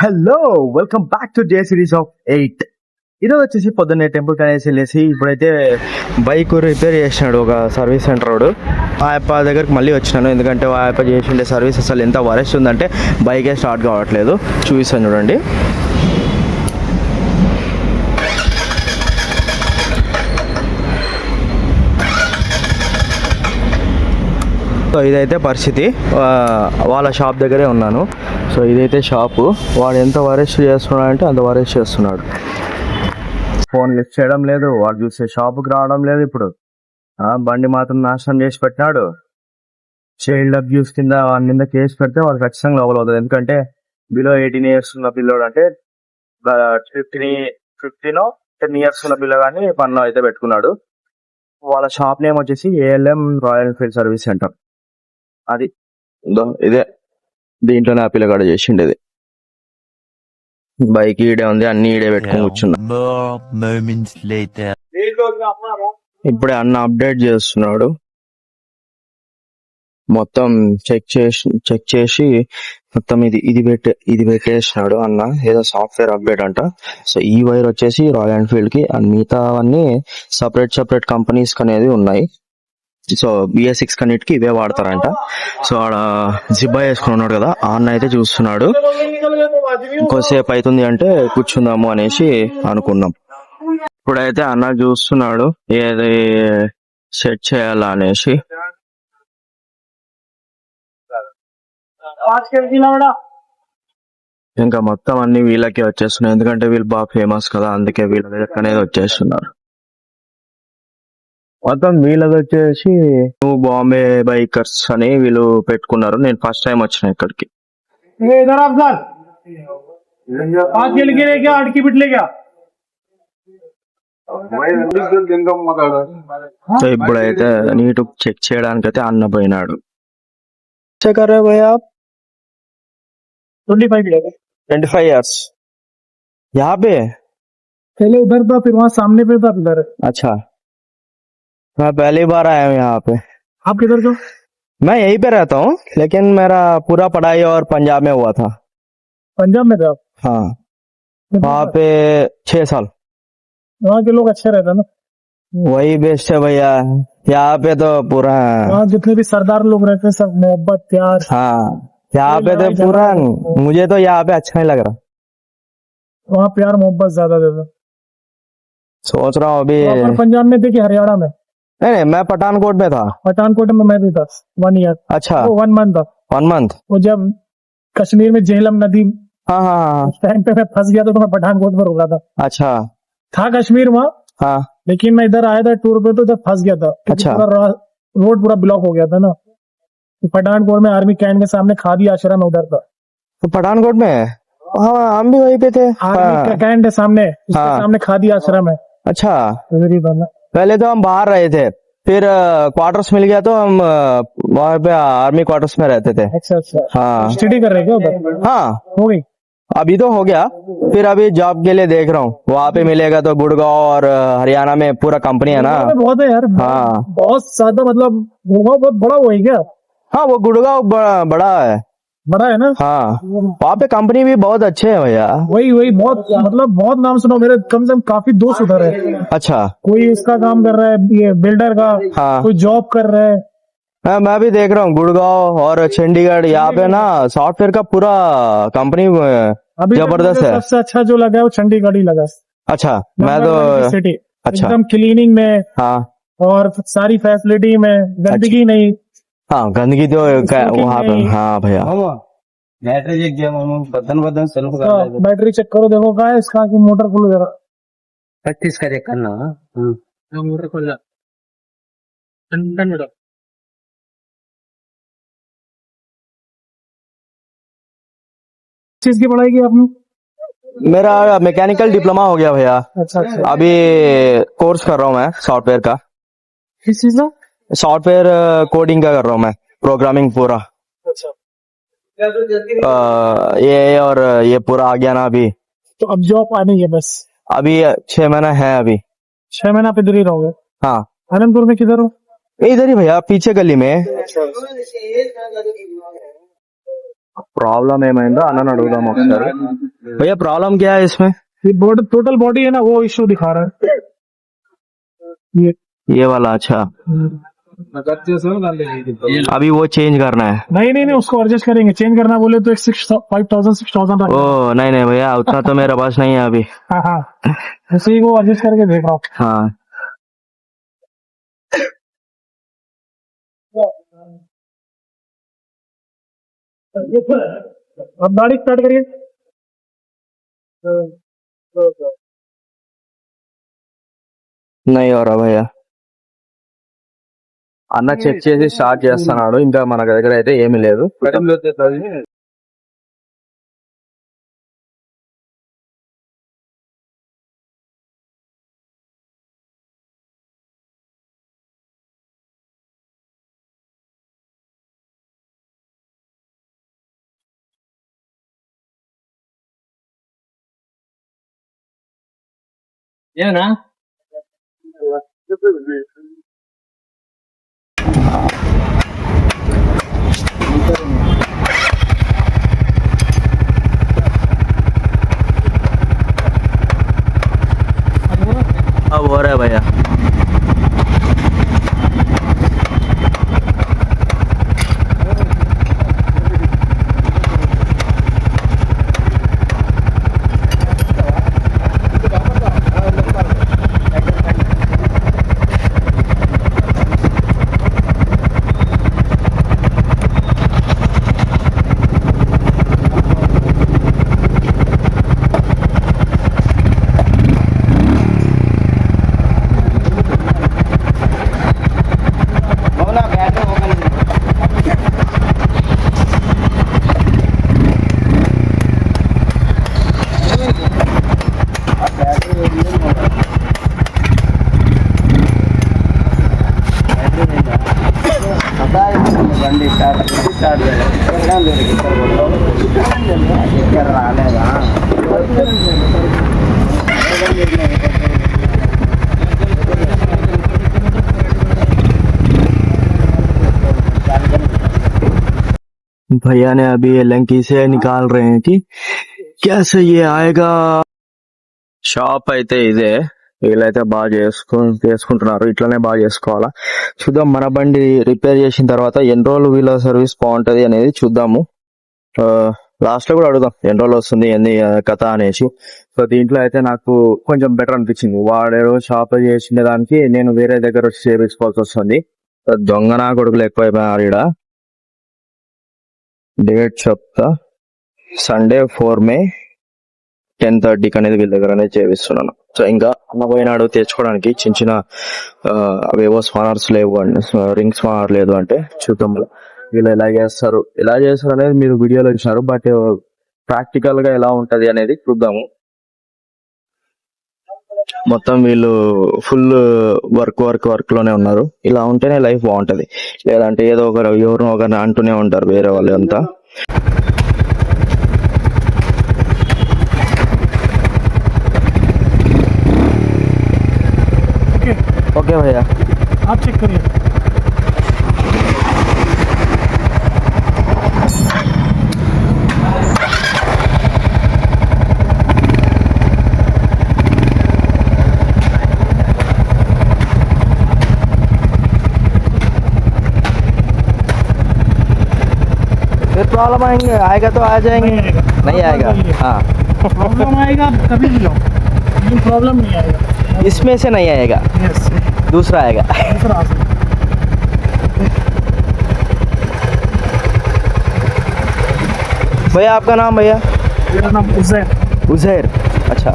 Hello welcome back to day series of 8. ఈరోజు వచ్చేసి పొద్దున్నే టెంపుల్ కనేసి వెళ్ళేసి ఇప్పుడైతే బైక్ రిపేర్ చేసినాడు ఒక సర్వీస్ సెంటర్ వాడు. ఆ యాప్ దగ్గరికి మళ్ళీ వచ్చినాను, ఎందుకంటే ఆ యాప్ చేసిండే సర్వీస్ అసలు ఎంత వరస్ట్ ఉందంటే బైకే స్టార్ట్ కావట్లేదు. చూపిస్తాను చూడండి. సో ఇదైతే పరిస్థితి, వాళ్ళ షాప్ దగ్గరే ఉన్నాను. సో ఇదైతే షాపు. వాడు ఎంత వరెస్ట్ చేస్తున్నాడు అంటే అంత వరెస్ట్ చేస్తున్నాడు. ఫోన్ లిఫ్ట్ చేయడం లేదు, వాడు చూసే షాపుకి రావడం లేదు. ఇప్పుడు బండి మాత్రం నాశనం చేసి పెట్టినాడు. చైల్డ్ అబ్యూస్ కింద వాడి మీద కేసు పెడితే వాడు ఖచ్చితంగా లోపల అవుతుంది. ఎందుకంటే బిలో 18 years ఉన్న పిల్లోడు అంటే 10 years ఉన్న పిల్లగాని పన్ను అయితే పెట్టుకున్నాడు. వాళ్ళ షాప్ నేమ్ వచ్చేసి ALM royal Enfield service centre. అది ఇదే, దీంట్లోనే ఆ పిల్లగాడు చేసిండేది. బైక్ ఈడే ఉంది, అన్ని ఈడే పెట్టుకొని కూర్చున్నా. ఇప్పుడే అన్న అప్డేట్ చేస్తున్నాడు. మొత్తం చెక్ చేసి మొత్తం ఇది పెట్టేసినాడు అన్న. ఏదో సాఫ్ట్వేర్ అప్డేట్ అంట. సో ఈ వైర్ వచ్చేసి రాయల్ ఎన్ఫీల్డ్ కి, అండ్ మిగతా అవన్నీ సపరేట్ కంపెనీస్ అనేది ఉన్నాయి. సో BS6 కన్నిటికి ఇవే వాడతారంట. సో ఆడ జిబ్బా వేసుకుని ఉన్నాడు కదా, ఆ అన్న అయితే చూస్తున్నాడు. ఇంకోసేపు అవుతుంది అంటే కూర్చుందాము అనేసి అనుకున్నాం. ఇప్పుడైతే అన్న చూస్తున్నాడు ఏది సెట్ చేయాలా అనేసి. ఇంకా మొత్తం అన్ని వీళ్ళకే వచ్చేస్తున్నాయి, ఎందుకంటే వీళ్ళు బాగా ఫేమస్ కదా, అందుకే వీళ్ళ దగ్గర అనేది వచ్చేస్తున్నారు. మొత్తం వీళ్ళది వచ్చేసి న్యూ బాంబే బైకర్స్ అని వీళ్ళు పెట్టుకున్నారు. నేను ఫస్ట్ టైం వచ్చిన ఇక్కడికి. సో ఇప్పుడైతే నీట్ చెక్ చేయడానికి అయితే అన్న పోయినాడు. చెక్ అరే భయ్యా 25 years यहाँ पे पहले उधर था, फिर वहाँ सामने पे था, इधर। अच्छा, मैं पहली बार आया हूँ यहाँ पे. आप किधर हो? मैं यहीं पे रहता हूँ, लेकिन मेरा पूरा पढ़ाई और पंजाब में हुआ था. पंजाब में था आप? हाँ, वहाँ पे 6 साल. वहाँ के लोग अच्छे रहते हैं ना? वही बेस्ट है भैया. यहाँ पे तो पूरा, वहाँ जितने भी सरदार लोग रहते हैं सब मोहब्बत प्यार. हाँ यहाँ पे तो पूरा, मुझे तो यहाँ पे अच्छा नहीं लग रहा. वहाँ प्यार मोहब्बत ज्यादा देते हैं. सोच रहा हूँ अभी. पंजाब में देखिए, हरियाणा में. नहीं, मैं पठानकोट में था. पठानकोट में मैं भी था 1 year. अच्छा, 1 month था. 1 month. वो जब कश्मीर में झेलम नदी, हाँ, उस टाइम पे मैं फंस गया था, तो मैं पठानकोट में रुका था. अच्छा था कश्मीर वहाँ. हाँ, लेकिन मैं इधर आया था टूर पे, तो जब फंस गया था. अच्छा. रोड पूरा ब्लॉक हो गया था ना. पठानकोट में आर्मी कैंट के सामने खादी आश्रम है, उधर था. तो पठानकोट में? हाँ, हम भी वहीं पे थे. आर्मी कैंट के सामने, उसके सामने खादी आश्रम है. अच्छा, पहले तो हम बाहर रहे थे, फिर क्वार्टर्स मिल गया तो हम वहाँ पे आर्मी क्वार्टर्स में रहते थे. अच्छा. हाँ, स्टडी कर रहे क्या उधर? हाँ हो गई. अभी तो हो गया, फिर अभी जॉब के लिए देख रहा हूँ. वहाँ पे मिलेगा तो गुड़गांव और हरियाणा में पूरा कंपनी है ना. बहुत है यार. हाँ, बहुत ज्यादा, मतलब बहुत बड़ा वो है क्या? हाँ, वो गुड़गांव बड़ा है ना. हाँ, वहाँ पे कंपनी भी बहुत अच्छे है भैया. वही बहुत, मतलब बहुत नाम सुना मेरे. कम से कम काफी दोस्त उधर है. अच्छा, कोई इसका काम कर रहा है, ये बिल्डर का. हाँ, कोई जॉब कर रहा है. हाँ, मैं भी देख रहा हूँ गुड़गांव और चंडीगढ़. यहाँ पे ना सॉफ्टवेयर का पूरा कंपनी जबरदस्त है. सबसे अच्छा जो लगा है वो चंडीगढ़ ही लगा. अच्छा, मैं तो सिटी. अच्छा, एकदम क्लीनिंग में. हाँ, और सारी फैसिलिटी में, गंदगी नहीं. हाँ, गंदगी तो वहाँ पे. हाँ भैया, बैटरी चेक किया, बदन सेल्फ कर रहा है. बैटरी चेक करो, देखो क्या है इसका, कि मोटर खुल गया. 25 का चेक करना. मोटर खुल जा. चीज की पढ़ाई की आपने? मेरा मैकेनिकल डिप्लोमा हो गया भैया. अच्छा. अभी कोर्स कर रहा हूँ मैं सॉफ्टवेयर का. किस चीज का? सॉफ्टवेयर कोडिंग का कर रहा हूँ मैं, प्रोग्रामिंग पूरा. अच्छा. ये और ये पूरा आ गया ना अभी. तो अब जॉब आनी है बस. अभी 6 महीना है. अभी 6 महीना आप इधर ही रहोगे? हाँ. आनंदपुर में किधर हो? इधर ही भैया, पीछे गली में. प्रॉब्लम ఏమైందో అన్నని అడుగుదాం ఒకసారి. भैया प्रॉब्लम क्या है इसमें? ये बॉडी टोटल बॉडी है ना वो इश्यू दिखा रहा है ये वाला अच्छा. अभी वो चेंज करना है. नहीं नहीं नहीं उसको एडजस्ट करेंगे चेंज करना बोले तो एक 5,000 ओ नहीं नहीं भैया उतना तो मेरे पास नहीं है अभी. हाँ हाँ उसी को एडजस्ट करके देख रहा हूँ. हाँ अब गाड़ी स्टार्ट करिए. नहीं हो रहा भैया. అన్న చెక్ చేసి స్టార్ట్ చేస్తున్నాడు. ఇంకా మన దగ్గర అయితే ఏమీ లేదు. ఏనా अब हो रहा है भैया. బండి స్టార్ట్ రాలేదా भैया ने अभी ये लंकी से निकाल रहे हैं कि कैसे ये आएगा. షాప్ అయితే ఇదే. వీళ్ళైతే బాగా చేసుకుంటున్నారు. ఇట్లానే బాగా చేసుకోవాలా. చూద్దాం మన బండి రిపేర్ చేసిన తర్వాత ఎన్ని రోజులు వీళ్ళ సర్వీస్ బాగుంటది అనేది చూద్దాము. లాస్ట్ లో కూడా అడుగుదాం ఎన్ని రోజులు వస్తుంది ఏంది కథ అనేసి. సో దీంట్లో అయితే నాకు కొంచెం బెటర్ అనిపించింది. వాడేదో షాప్ చేసిన దానికి నేను వేరే దగ్గర వచ్చి చేయించుకోవాల్సి వస్తుంది. దొంగ నా కొడుకులు ఎక్కువైపోయినారు ఈడ. డేట్ చెప్తా. సండే 4 May 10:30 అనేది వీళ్ళ దగ్గర అనేది చేపిస్తున్నాను. సో ఇంకా అన్న పోయినాడు తెచ్చుకోవడానికి చిన్న చిన్న అవేవో స్పానర్స్ లేవు అండి, రింగ్ స్పానర్ లేదు అంటే చూద్దాం వీళ్ళు ఎలా చేస్తారు అనేది మీరు వీడియోలో చూసినారు. బట్ ప్రాక్టికల్ గా ఎలా ఉంటది అనేది చూద్దాము. మొత్తం వీళ్ళు ఫుల్ వర్క్ లోనే ఉన్నారు. ఇలా ఉంటేనే లైఫ్ బాగుంటది. లేదంటే ఏదో ఎవరినో ఒకరిని అంటూనే ఉంటారు వేరే వాళ్ళు అంతా. ओके भैया आप चेक करिए. फिर प्रॉब्लम आएगा तो आ जाएंगे. नहीं आएगा. हाँ प्रॉब्लम आएगा कभी भी जाओ लेकिन प्रॉब्लम नहीं आएगा. इसमें से नहीं आएगा. यस दूसरा आएगा. दूसरा आ सकता है. भैया आपका नाम भैया? मेरा नाम उजैर. उजैर. अच्छा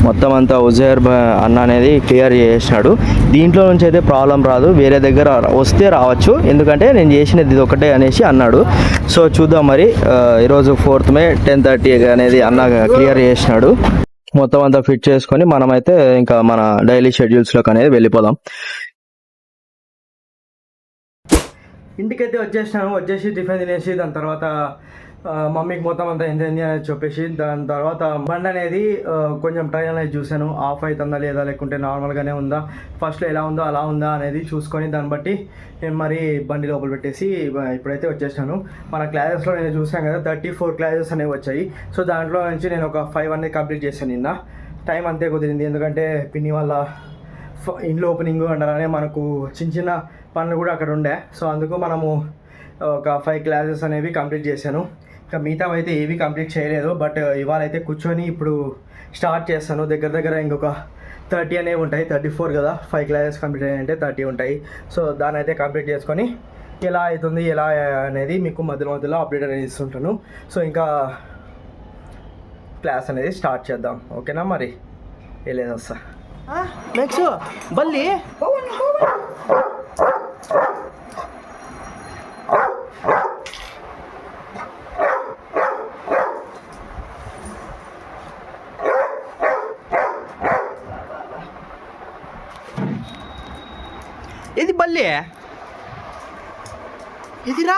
మొత్తం అంతా ఉజైర్ అన్న అనేది క్లియర్ చేసినాడు. దీంట్లో నుంచి అయితే ప్రాబ్లం రాదు. వేరే దగ్గర వస్తే రావచ్చు, ఎందుకంటే నేను చేసినది ఇది ఒకటే అనేసి అన్నాడు. సో చూద్దాం మరి. ఈరోజు 4th May 10:30 అనేది అన్న క్లియర్ చేసినాడు. మొత్తం అంతా ఫిట్ చేసుకొని మనమైతే ఇంకా మన డైలీ షెడ్యూల్స్ లోకి అనేది వెళ్ళిపోదాం. ఇంటికైతే వచ్చేసి టిఫిన్ తినేసి దాని తర్వాత మమ్మీకి మొత్తం అంతా ఎంత అని చెప్పేసి దాని తర్వాత బండి అనేది కొంచెం ట్రైల్ అనేది చూశాను, ఆఫ్ అవుతుందా లేదా లేకుంటే నార్మల్గానే ఉందా, ఫస్ట్లో ఎలా ఉందో అలా ఉందా అనేది చూసుకొని దాన్ని బట్టి నేను మరి బండి లోపల పెట్టేసి ఇప్పుడైతే వచ్చేసాను. మన క్లాసెస్లో నేను చూసాను కదా 34 క్లాసెస్ అనేవి వచ్చాయి. సో దాంట్లో నుంచి నేను ఒక 5 అనేది కంప్లీట్ చేశాను. నిన్న టైం అంతే కుదిరింది, ఎందుకంటే పిన్ని వాళ్ళ ఇంట్లో ఓపెనింగ్ అంటారనే మనకు చిన్న చిన్న పనులు కూడా అక్కడ ఉండే. సో అందుకు మనము ఒక 5 క్లాసెస్ అనేవి కంప్లీట్ చేశాను. ఇంకా మిగతా అయితే ఏవి కంప్లీట్ చేయలేదు. బట్ ఇవాళ అయితే కూర్చొని ఇప్పుడు స్టార్ట్ చేస్తాను. దగ్గర ఇంకొక 30 అనేవి ఉంటాయి, 34 కదా, 5 క్లాసెస్ కంప్లీట్ అయ్యాయంటే 30 ఉంటాయి. సో దాన్ని అయితే కంప్లీట్ చేసుకొని ఎలా అవుతుంది ఎలా అనేది మీకు మధ్యలో అప్డేట్ అనేది ఇస్తుంటాను. సో ఇంకా క్లాస్ అనేది స్టార్ట్ చేద్దాం, ఓకేనా? మరి వెళ్ళేది వస్తా నెక్స్ట్ బల్లి ఇది బల్లి ఇదిరా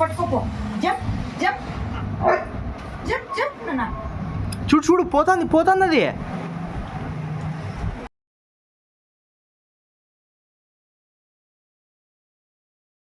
పట్టుకో జప్ జప్ జప్ జప్ నాన్న చూడు పోతుంది అది